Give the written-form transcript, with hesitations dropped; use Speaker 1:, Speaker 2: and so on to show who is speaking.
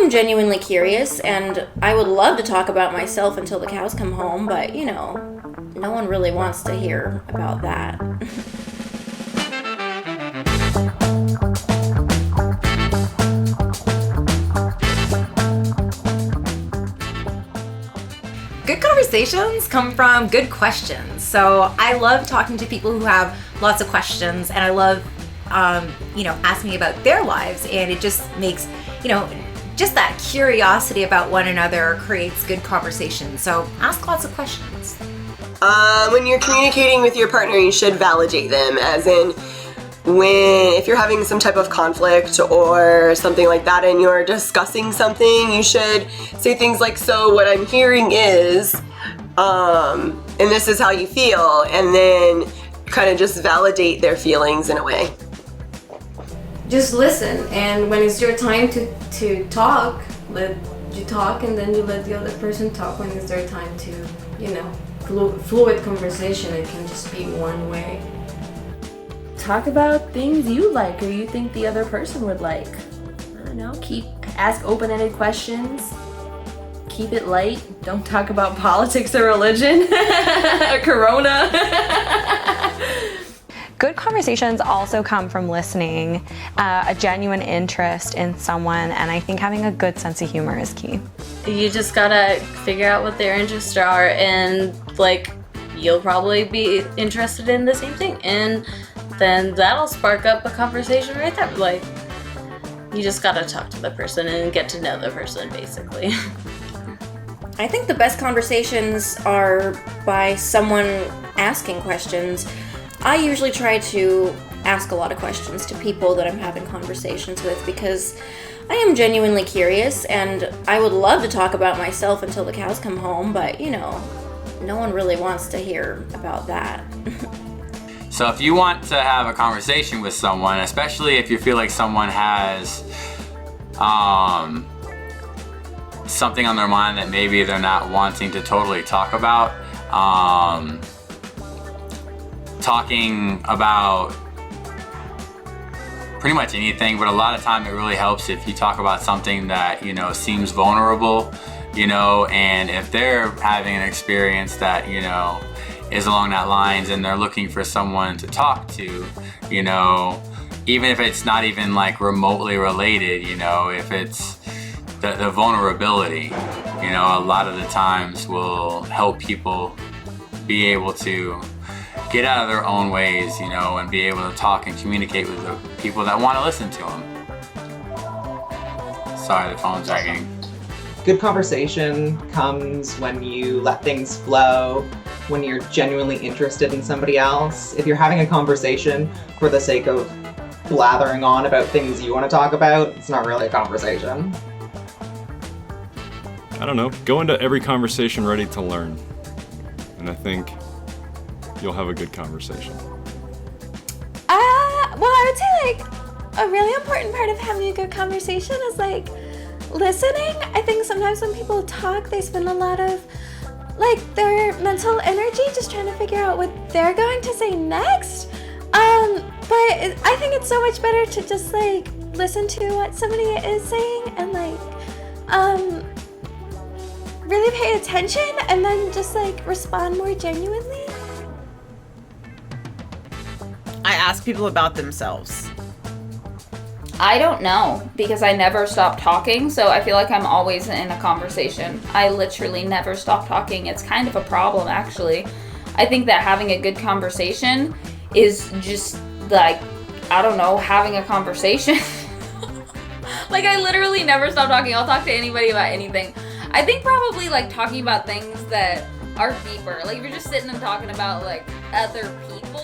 Speaker 1: am genuinely curious, and I would love to talk about myself until the cows come home, but, no one really wants to hear about that.
Speaker 2: Good conversations come from good questions. So I love talking to people who have lots of questions, and I love, asking about their lives, and it just makes, just that curiosity about one another creates good conversation. So ask lots of questions.
Speaker 3: When you're communicating with your partner, you should validate them, as in if you're having some type of conflict or something like that and you're discussing something, you should say things like, so what I'm hearing is, and this is how you feel, and then kind of just validate their feelings in a way.
Speaker 4: Just listen, and when it's your time to talk, let you talk, and then you let the other person talk when it's their time to, fluid conversation. It can just be one way.
Speaker 5: Talk about things you like or you think the other person would like. I don't know, ask open-ended questions. Keep it light. Don't talk about politics or religion or corona.
Speaker 6: Good conversations also come from listening, a genuine interest in someone, and I think having a good sense of humor is key.
Speaker 7: You just gotta figure out what their interests are, and you'll probably be interested in the same thing, and then that'll spark up a conversation right there. You just gotta talk to the person and get to know the person, basically.
Speaker 1: I think the best conversations are by someone asking questions. I usually try to ask a lot of questions to people that I'm having conversations with because I am genuinely curious, and I would love to talk about myself until the cows come home, but, no one really wants to hear about that.
Speaker 8: So if you want to have a conversation with someone, especially if you feel like someone has something on their mind that maybe they're not wanting to totally talk about, talking about pretty much anything, but a lot of time it really helps if you talk about something that, seems vulnerable, and if they're having an experience that, is along that lines and they're looking for someone to talk to, even if it's not even remotely related, if it's the vulnerability, a lot of the times will help people be able to get out of their own ways, and be able to talk and communicate with the people that want to listen to them. Sorry, the phone's ringing.
Speaker 9: Good conversation comes when you let things flow, when you're genuinely interested in somebody else. If you're having a conversation for the sake of blathering on about things you want to talk about, it's not really a conversation.
Speaker 10: I don't know, go into every conversation ready to learn. And I think you'll have a good conversation.
Speaker 5: Well, I would say a really important part of having a good conversation is listening. I think sometimes when people talk, they spend a lot of their mental energy just trying to figure out what they're going to say next. But I think it's so much better to just listen to what somebody is saying and really pay attention and then just respond more genuinely.
Speaker 11: I ask people about themselves.
Speaker 7: I don't know, because I never stop talking, so I feel like I'm always in a conversation. I literally never stop talking. It's kind of a problem, actually. I think that having a good conversation is just having a conversation. I literally never stop talking. I'll talk to anybody about anything. I think probably talking about things that are deeper. If you're just sitting and talking about other people,